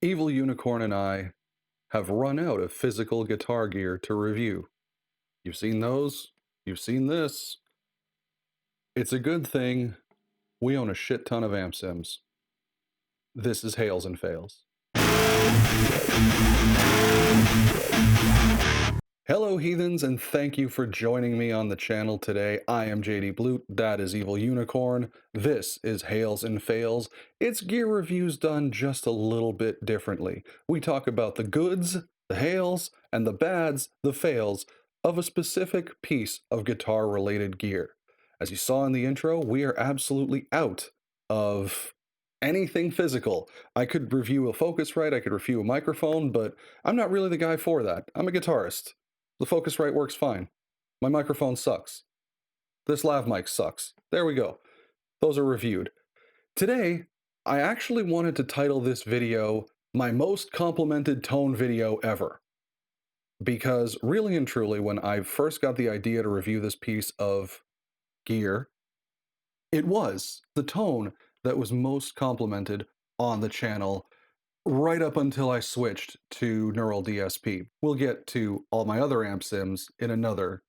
Evil Unicorn and I have run out of physical guitar gear to review. You've seen those, you've seen this. It's a good thing we own a shit ton of amp sims. This is Hails and Fails. Hello heathens, and thank you for joining me on the channel today. I am JD Blute, that is Evil Unicorn. This is Hails and Fails. It's gear reviews done just a little bit differently. We talk about the goods, the hails, and the bads, the fails, of a specific piece of guitar-related gear. As you saw in the intro, we are absolutely out of anything physical. I could review a Focusrite, I could review a microphone, but I'm not really the guy for that. I'm a guitarist. The Focusrite works fine. My microphone sucks. This lav mic sucks. There we go. Those are reviewed. Today, I actually wanted to title this video my most complimented tone video ever. Because really and truly, when I first got the idea to review this piece of gear, it was the tone that was most complimented on the channel right up until I switched to Neural DSP. We'll get to all my other amp sims in another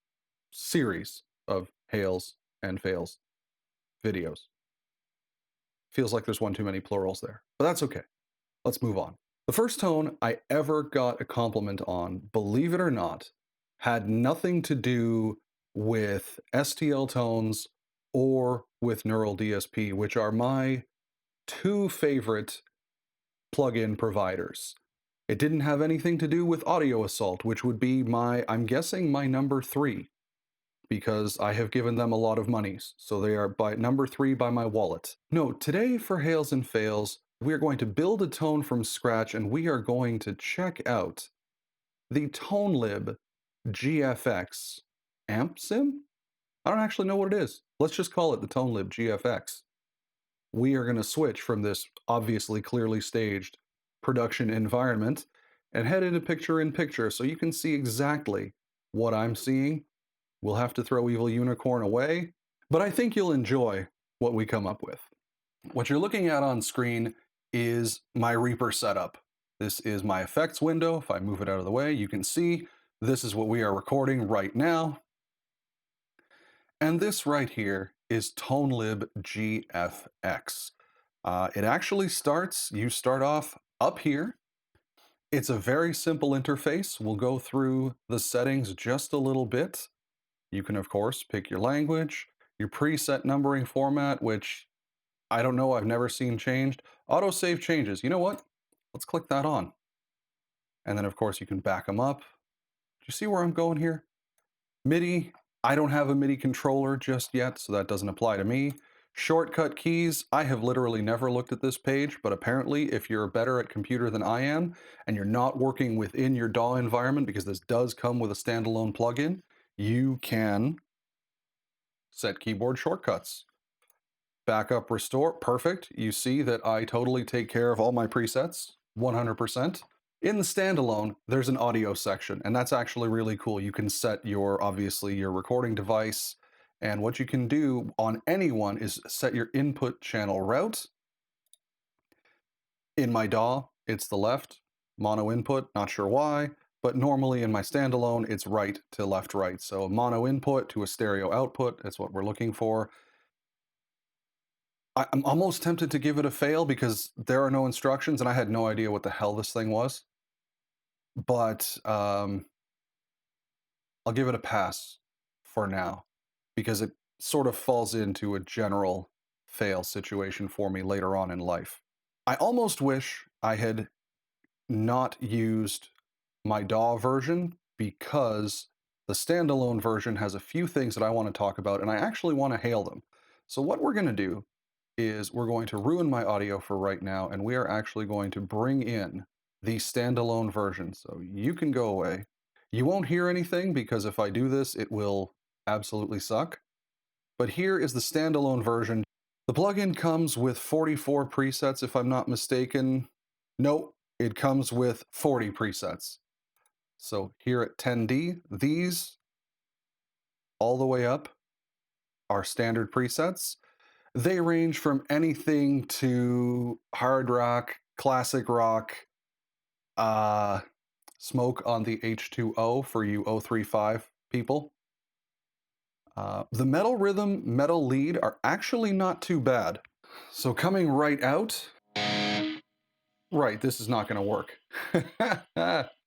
series of Hails and Fails videos. Feels like there's one too many plurals there, but that's okay. Let's move on. The first tone I ever got a compliment on, believe it or not, had nothing to do with STL tones or with Neural DSP, which are my two favorite plugin providers. It didn't have anything to do with Audio Assault, which would be I'm guessing my number 3, because I have given them a lot of monies. So they are by number 3 by my wallet. No, today for Hails and Fails, we are going to build a tone from scratch, and we are going to check out the ToneLib GFX amp sim? I don't actually know what it is. Let's just call it the ToneLib GFX. We are going to switch from this obviously clearly staged production environment and head into picture-in-picture so you can see exactly what I'm seeing. We'll have to throw Evil Unicorn away, but I think you'll enjoy what we come up with. What you're looking at on screen is my Reaper setup. This is my effects window. If I move it out of the way, you can see this is what we are recording right now. And this right here is ToneLib GFX. It actually you start off up here. It's a very simple interface. We'll go through the settings just a little bit. You can, of course, pick your language, your preset numbering format, which I don't know, I've never seen changed. Autosave changes. You know what? Let's click that on. And then, of course, you can back them up. Do you see where I'm going here? MIDI. I don't have a MIDI controller just yet, so that doesn't apply to me. Shortcut keys, I have literally never looked at this page, but apparently if you're better at computer than I am, and you're not working within your DAW environment, because this does come with a standalone plugin, you can set keyboard shortcuts. Backup, restore, perfect. You see that I totally take care of all my presets, 100%. In the standalone, there's an audio section, and that's actually really cool. You can set obviously your recording device, and what you can do on anyone is set your input channel route. In my DAW, it's the left, mono input, not sure why, but normally in my standalone, it's right to left, right. So mono input to a stereo output, that's what we're looking for. I'm almost tempted to give it a fail because there are no instructions, and I had no idea what the hell this thing was. But I'll give it a pass for now because it sort of falls into a general fail situation for me later on in life. I almost wish I had not used my DAW version because the standalone version has a few things that I want to talk about, and I actually want to hail them. So what we're going to do is we're going to ruin my audio for right now, and we are actually going to bring in the standalone version. So you can go away. You won't hear anything because if I do this, it will absolutely suck. But here is the standalone version. The plugin comes with 44 presets, if I'm not mistaken. Nope, it comes with 40 presets. So here at 10D, these all the way up are standard presets. They range from anything to hard rock, classic rock, Uh, Smoke on the H2O for you 035 people. The metal rhythm, metal lead are actually not too bad. So coming right out, right, this is not going to work.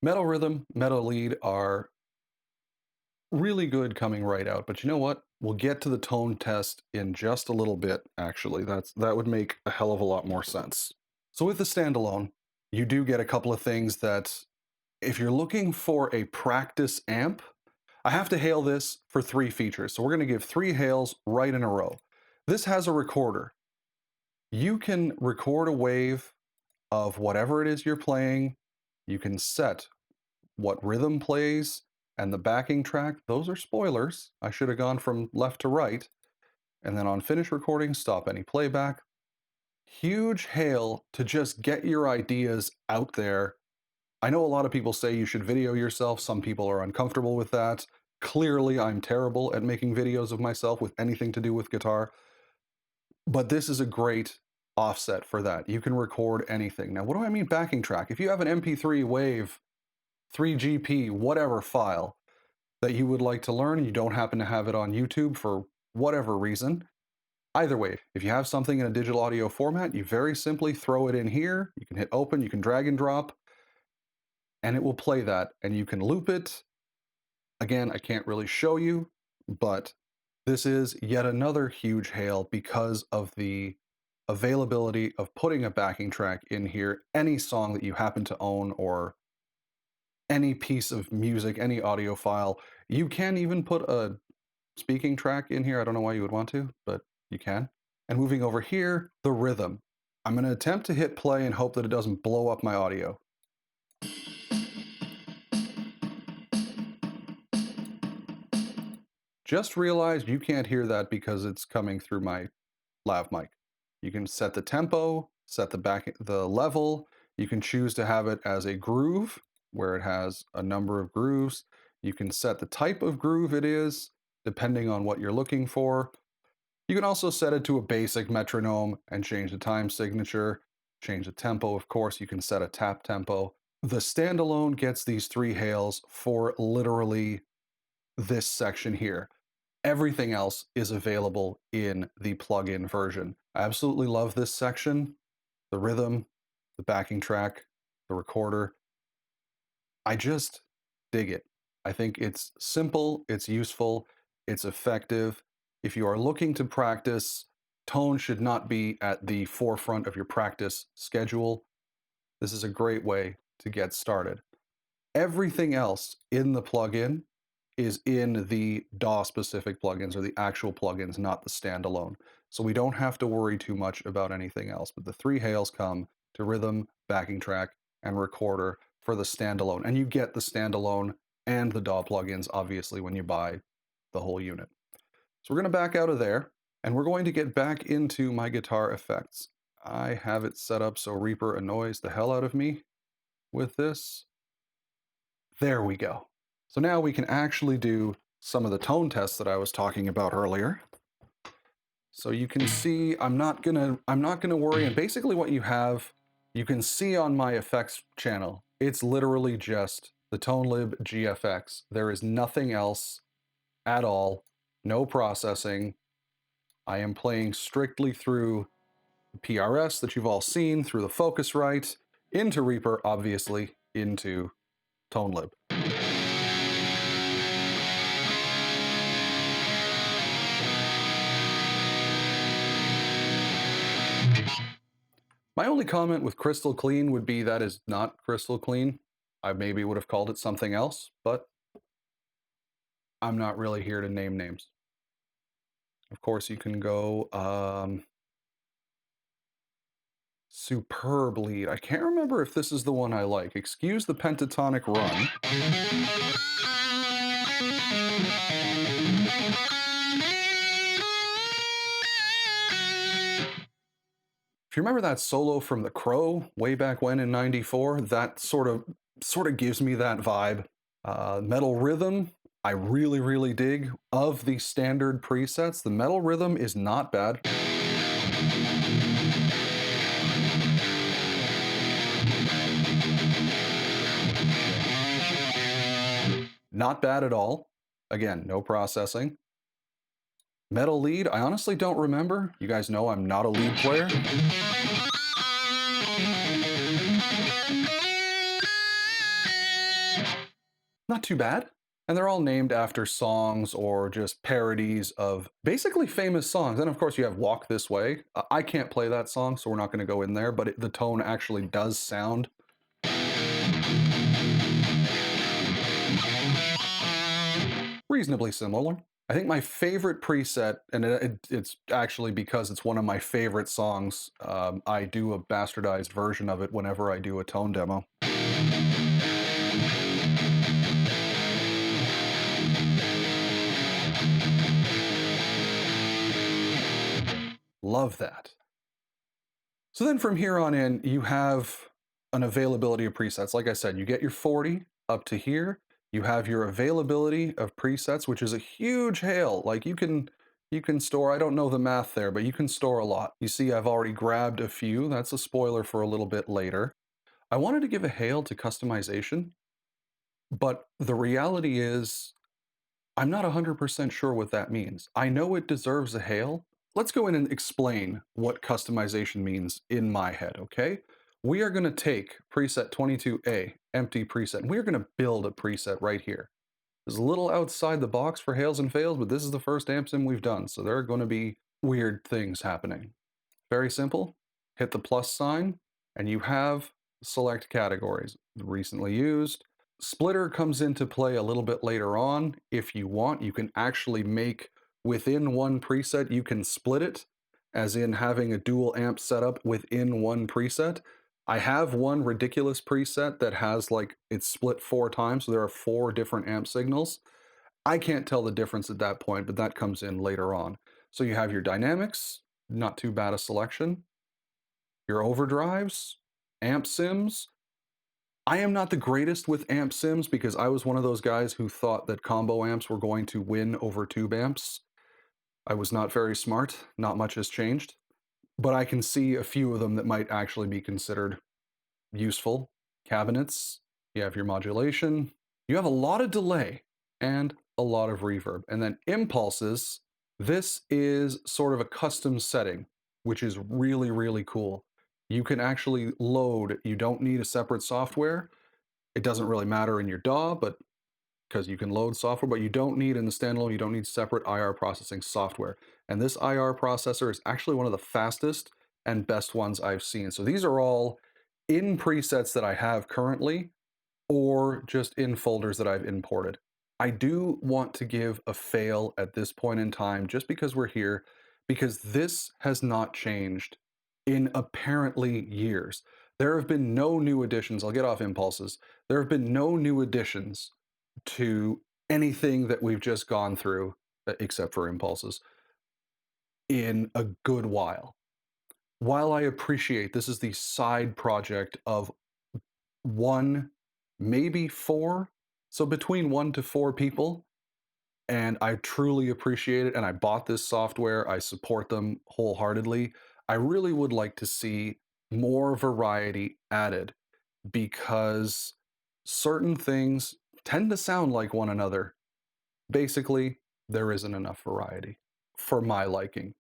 Metal rhythm, metal lead are really good coming right out, but you know what? We'll get to the tone test in just a little bit, actually. That would make a hell of a lot more sense. So with the standalone, you do get a couple of things that if you're looking for a practice amp, I have to hail this for 3 features. So we're going to give 3 hails right in a row. This has a recorder. You can record a wave of whatever it is you're playing. You can set what rhythm plays and the backing track. Those are spoilers. I should have gone from left to right. And then on finish recording, stop any playback. Huge hail to just get your ideas out there. I know a lot of people say you should video yourself. Some people are uncomfortable with that. Clearly, I'm terrible at making videos of myself with anything to do with guitar. But this is a great offset for that. You can record anything. Now, what do I mean backing track? If you have an MP3 wave, 3GP, whatever file that you would like to learn and you don't happen to have it on YouTube for whatever reason, either way, if you have something in a digital audio format, you very simply throw it in here. You can hit open, you can drag and drop, and it will play that, and you can loop it. Again, I can't really show you, but this is yet another huge hail because of the availability of putting a backing track in here. Any song that you happen to own or any piece of music, any audio file, you can even put a speaking track in here. I don't know why you would want to, but you can. And moving over here, the rhythm. I'm going to attempt to hit play and hope that it doesn't blow up my audio. Just realized you can't hear that because it's coming through my lav mic. You can set the tempo, set the level. You can choose to have it as a groove where it has a number of grooves. You can set the type of groove it is depending on what you're looking for. You can also set it to a basic metronome and change the time signature, change the tempo, of course. You can set a tap tempo. The standalone gets these 3 hails for literally this section here. Everything else is available in the plugin version. I absolutely love this section. The rhythm, the backing track, the recorder. I just dig it. I think it's simple, it's useful, it's effective. If you are looking to practice, tone should not be at the forefront of your practice schedule. This is a great way to get started. Everything else in the plugin is in the DAW specific plugins or the actual plugins, not the standalone. So we don't have to worry too much about anything else, but the 3 hails come to rhythm, backing track, and recorder for the standalone. And you get the standalone and the DAW plugins, obviously, when you buy the whole unit. So we're going to back out of there, and we're going to get back into my guitar effects. I have it set up so Reaper annoys the hell out of me with this. There we go. So now we can actually do some of the tone tests that I was talking about earlier. So you can see I'm not gonna worry. And basically what you have, you can see on my effects channel, it's literally just the ToneLib GFX. There is nothing else at all, no processing. I am playing strictly through the PRS that you've all seen, through the Focusrite, into Reaper, obviously, into ToneLib. My only comment with crystal clean would be that is not crystal clean. I maybe would have called it something else, but I'm not really here to name names. Of course, you can go superb lead. I can't remember if this is the one I like. Excuse the pentatonic run. If you remember that solo from The Crow way back when in '94, that sort of gives me that vibe. Metal rhythm, I really dig. Of the standard presets, the metal rhythm is not bad. Not bad at all. Again, no processing. Metal lead, I honestly don't remember. You guys know I'm not a lead player. Not too bad. And they're all named after songs or just parodies of basically famous songs. And of course, you have Walk This Way. I can't play that song, so we're not going to go in there, but the tone actually does sound reasonably similar. I think my favorite preset, and it's actually because it's one of my favorite songs, I do a bastardized version of it whenever I do a tone demo. Love that. So then from here on in, you have an availability of presets. Like I said, you get your 40 up to here. You have your availability of presets, which is a huge hail. Like you can store, I don't know the math there, but you can store a lot. You see, I've already grabbed a few. That's a spoiler for a little bit later. I wanted to give a hail to customization, but the reality is I'm not 100% sure what that means. I know it deserves a hail. Let's go in and explain what customization means in my head, okay? We are going to take preset 22A, empty preset, and we're going to build a preset right here. It's a little outside the box for hails and fails, but this is the first amp sim we've done, so there are going to be weird things happening. Very simple. Hit the plus sign, and you have select categories. Recently used. Splitter comes into play a little bit later on. If you want, you can actually make within one preset, you can split it, as in having a dual amp setup within one preset. I have one ridiculous preset that has like it's split 4 times, so there are 4 different amp signals. I can't tell the difference at that point, but that comes in later on. So you have your dynamics, not too bad a selection. Your overdrives, amp sims. I am not the greatest with amp sims because I was one of those guys who thought that combo amps were going to win over tube amps. I was not very smart. Not much has changed. But I can see a few of them that might actually be considered useful. Cabinets, you have your modulation. You have a lot of delay and a lot of reverb. And then impulses, this is sort of a custom setting, which is really, really cool. You can actually load, you don't need a separate software. It doesn't really matter in your DAW, but because you can load software, but you don't need in the standalone, you don't need separate IR processing software. And this IR processor is actually one of the fastest and best ones I've seen. So these are all in presets that I have currently, or just in folders that I've imported. I do want to give a fail at this point in time, just because we're here, because this has not changed in apparently years. There have been no new additions. I'll get off impulses. There have been no new additions to anything that we've just gone through, except for impulses, in a good while. While I appreciate this is the side project of 1, maybe 4, so between 1 to 4 people, and I truly appreciate it, and I bought this software, I support them wholeheartedly. I really would like to see more variety added because certain things tend to sound like one another. Basically, there isn't enough variety for my liking.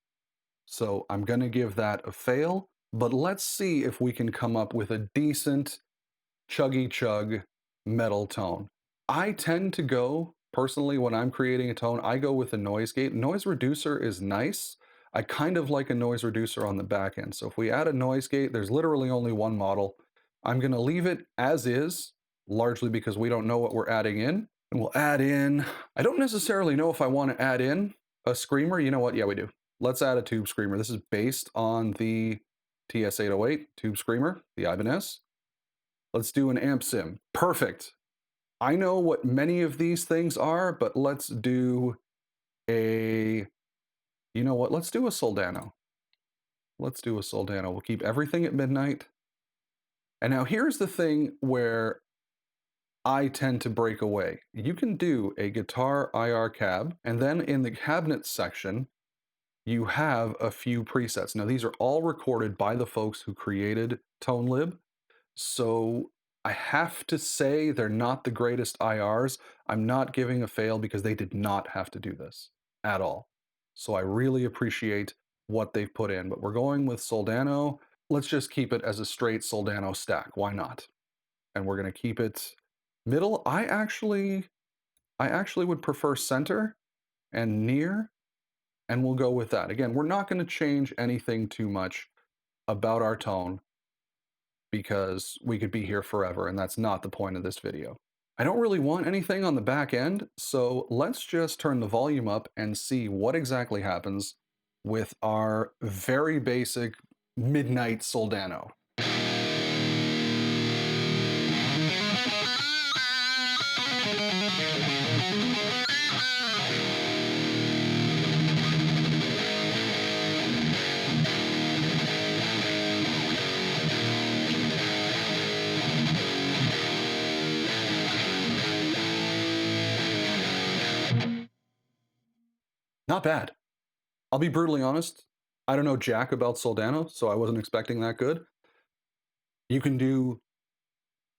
So I'm going to give that a fail, but let's see if we can come up with a decent chuggy chug metal tone. I tend to go, personally, when I'm creating a tone, I go with a noise gate. Noise reducer is nice. I kind of like a noise reducer on the back end. So if we add a noise gate, there's literally only one model. I'm going to leave it as is, largely because we don't know what we're adding in. And we'll add in, I don't necessarily know if I want to add in a screamer. You know what? Yeah, we do. Let's add a tube screamer. This is based on the TS-808 tube screamer, the Ibanez. Let's do an amp sim. Perfect. I know what many of these things are, but let's do a, you know what? Let's do a Soldano. Let's do a Soldano. We'll keep everything at midnight. And now here's the thing where I tend to break away. You can do a guitar IR cab, and then in the cabinet section, you have a few presets. Now these are all recorded by the folks who created ToneLib. So I have to say they're not the greatest IRs. I'm not giving a fail because they did not have to do this at all. So I really appreciate what they've put in, but we're going with Soldano. Let's just keep it as a straight Soldano stack. Why not? And we're going to keep it middle. I actually would prefer center and near, and we'll go with that. Again, we're not going to change anything too much about our tone because we could be here forever, and that's not the point of this video. I don't really want anything on the back end, so let's just turn the volume up and see what exactly happens with our very basic midnight Soldano. Not bad. I'll be brutally honest. I don't know jack about Soldano, so I wasn't expecting that good. You can do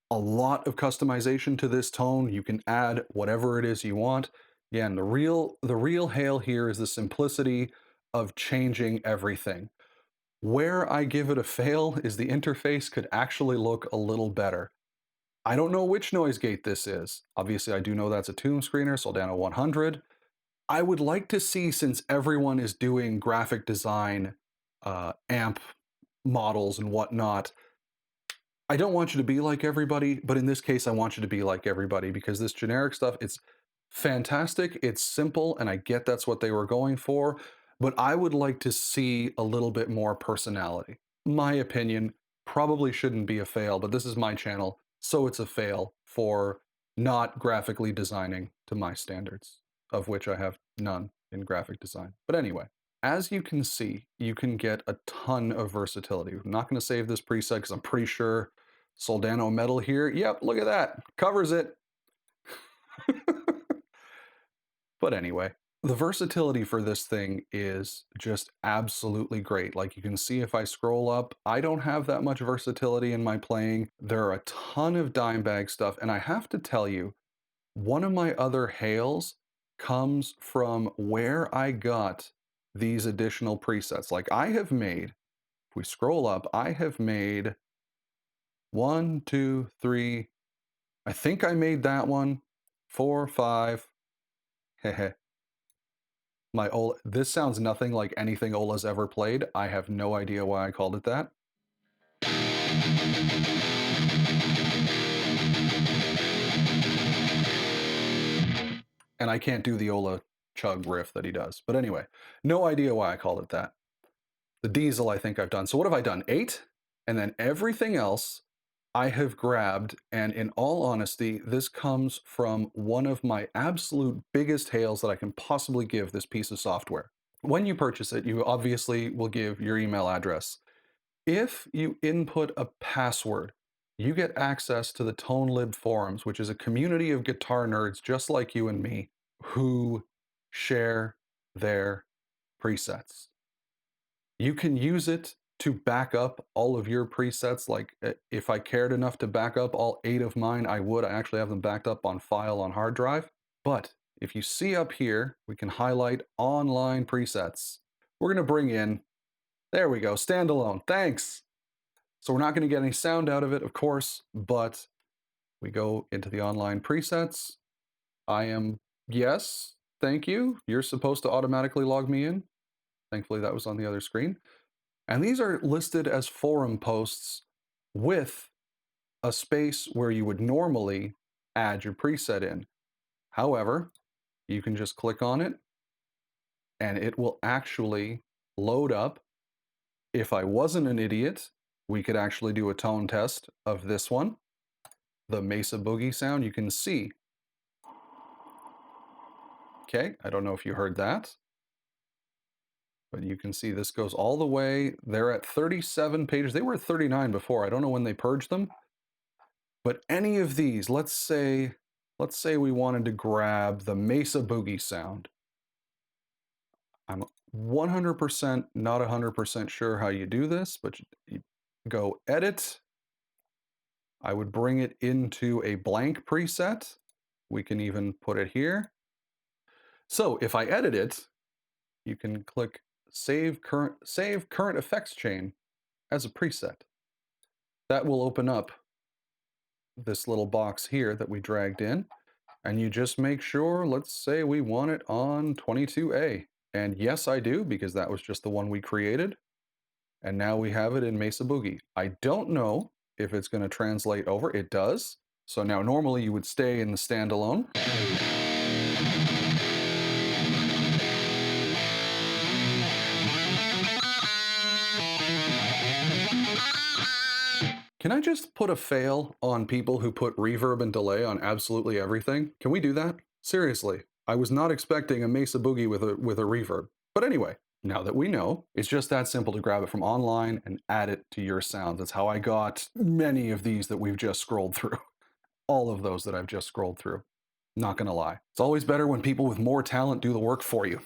a lot of customization to this tone. You can add whatever it is you want. Again, the real hail here is the simplicity of changing everything. Where I give it a fail is the interface could actually look a little better. I don't know which noise gate this is. Obviously, I do know that's a tomb screener, Soldano 100. I would like to see, since everyone is doing graphic design, amp models and whatnot, I don't want you to be like everybody, but in this case, I want you to be like everybody because this generic stuff, it's fantastic, it's simple, and I get that's what they were going for, but I would like to see a little bit more personality. My opinion probably shouldn't be a fail, but this is my channel, so it's a fail for not graphically designing to my standards, of which I have none in graphic design. But anyway, as you can see, you can get a ton of versatility. I'm not going to save this preset because I'm pretty sure Soldano metal here. Yep, look at that. Covers it. But anyway, the versatility for this thing is just absolutely great. Like you can see if I scroll up, I don't have that much versatility in my playing. There are a ton of dime bag stuff, and I have to tell you, one of my other hails comes from where I got these additional presets. Like I have made, if we scroll up, I have made 1, 2, 3, I think I made that one, 4, 5, heh. My Ola, this sounds nothing like anything Ola's ever played. I have no idea why I called it that. And I can't do the Ola chug riff that he does. But anyway, no idea why I called it that. The diesel I think I've done. So what have I done? 8? And then everything else I have grabbed, and in all honesty, this comes from one of my absolute biggest hails that I can possibly give this piece of software. When you purchase it, you obviously will give your email address. If you input a password, you get access to the ToneLib forums, which is a community of guitar nerds just like you and me who share their presets. You can use it to back up all of your presets. Like if I cared enough to back up all 8 of mine, I would. I actually have them backed up on file on hard drive. But if you see up here, we can highlight online presets. We're going to bring in, there we go, standalone. Thanks. So we're not going to get any sound out of it, of course, but we go into the online presets. Yes, thank you. You're supposed to automatically log me in. Thankfully, that was on the other screen. And these are listed as forum posts with a space where you would normally add your preset in. However, you can just click on it and it will actually load up. If I wasn't an idiot, we could actually do a tone test of this one. The Mesa Boogie sound, you can see. Okay, I don't know if you heard that, but you can see this goes all the way. They're at 37 pages. They were at 39 before. I don't know when they purged them. But any of these, let's say we wanted to grab the Mesa Boogie sound. I'm 100% not 100% sure how you do this, but you go edit, I would bring it into a blank preset. We can even put it here. So if I edit it, you can click save current effects chain as a preset. That will open up this little box here that we dragged in, and you just make sure, let's say we want it on 22A. And yes, I do, because that was just the one we created. And now we have it in Mesa Boogie. I don't know if it's going to translate over. It does. So now normally you would stay in the standalone. Can I just put a fail on people who put reverb and delay on absolutely everything? Can we do that? Seriously, I was not expecting a Mesa Boogie with a reverb. But anyway, now that we know, it's just that simple to grab it from online and add it to your sounds. That's how I got many of these that we've just scrolled through. All of those that I've just scrolled through. Not gonna lie. It's always better when people with more talent do the work for you.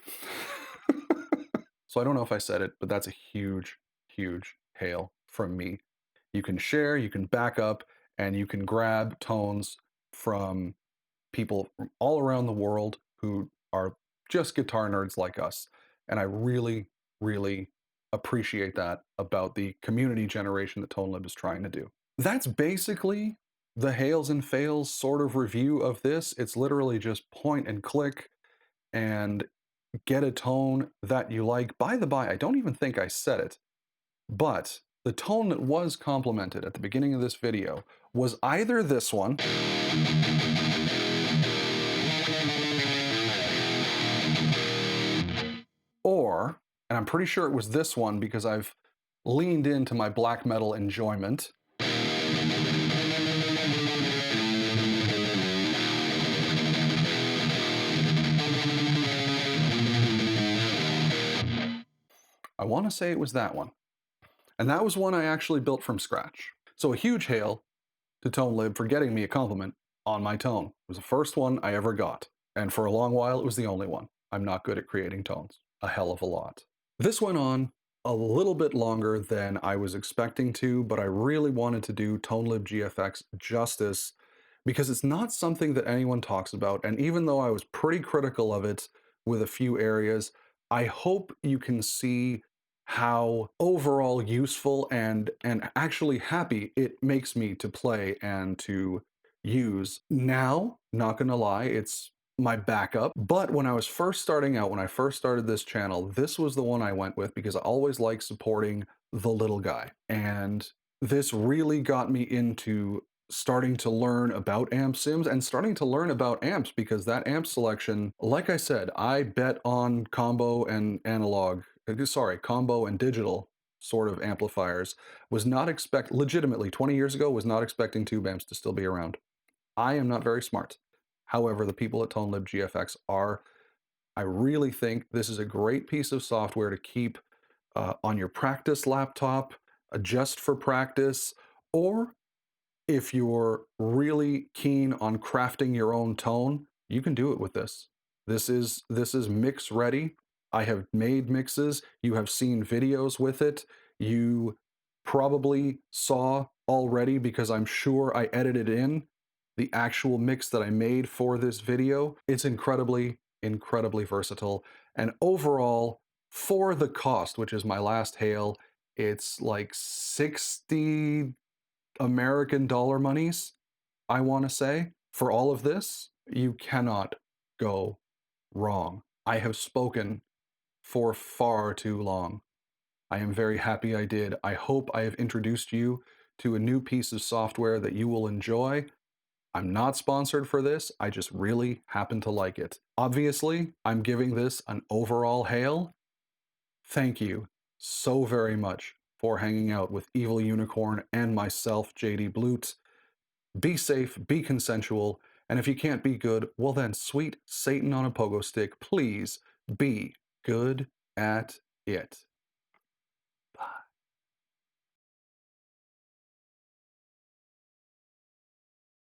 So I don't know if I said it, but that's a huge, huge hail from me. You can share, you can back up, and you can grab tones from people from all around the world who are just guitar nerds like us. And I really, really appreciate that about the community generation that ToneLib is trying to do. That's basically the hails and fails sort of review of this. It's literally just point and click and get a tone that you like. By the by, I don't even think I said it, but the tone that was complimented at the beginning of this video was either this one, or, and I'm pretty sure it was this one because I've leaned into my black metal enjoyment. I want to say it was that one. And that was one I actually built from scratch. So a huge hail to ToneLib for getting me a compliment on my tone. It was the first one I ever got. And for a long while, it was the only one. I'm not good at creating tones. A hell of a lot. This went on a little bit longer than I was expecting to, but I really wanted to do ToneLib GFX justice because it's not something that anyone talks about. And even though I was pretty critical of it with a few areas, I hope you can see how overall useful and actually happy it makes me to play and to use. Now, not gonna lie, it's my backup. But when I was first starting out, when I first started this channel, this was the one I went with because I always like supporting the little guy. And this really got me into starting to learn about amp sims and starting to learn about amps because that amp selection, like I said, I bet on combo and analog, combo and digital sort of amplifiers. Was not legitimately 20 years ago, was not expecting tube amps to still be around. I am not very smart. However, the people at ToneLib GFX are. I really think this is a great piece of software to keep on your practice laptop, just for practice, or if you're really keen on crafting your own tone, you can do it with this. This is mix ready. I have made mixes. You have seen videos with it. You probably saw already because I'm sure I edited in the actual mix that I made for this video. It's incredibly, incredibly versatile. And overall, for the cost, which is my last hail, it's like 60 American dollar monies, I want to say, for all of this. You cannot go wrong. I have spoken for far too long. I am very happy I did. I hope I have introduced you to a new piece of software that you will enjoy. I'm not sponsored for this, I just really happen to like it. Obviously, I'm giving this an overall hail. Thank you so very much for hanging out with Evil Unicorn and myself, JD Blute. Be safe, be consensual, and if you can't be good, well then, sweet Satan on a pogo stick, please be good at it.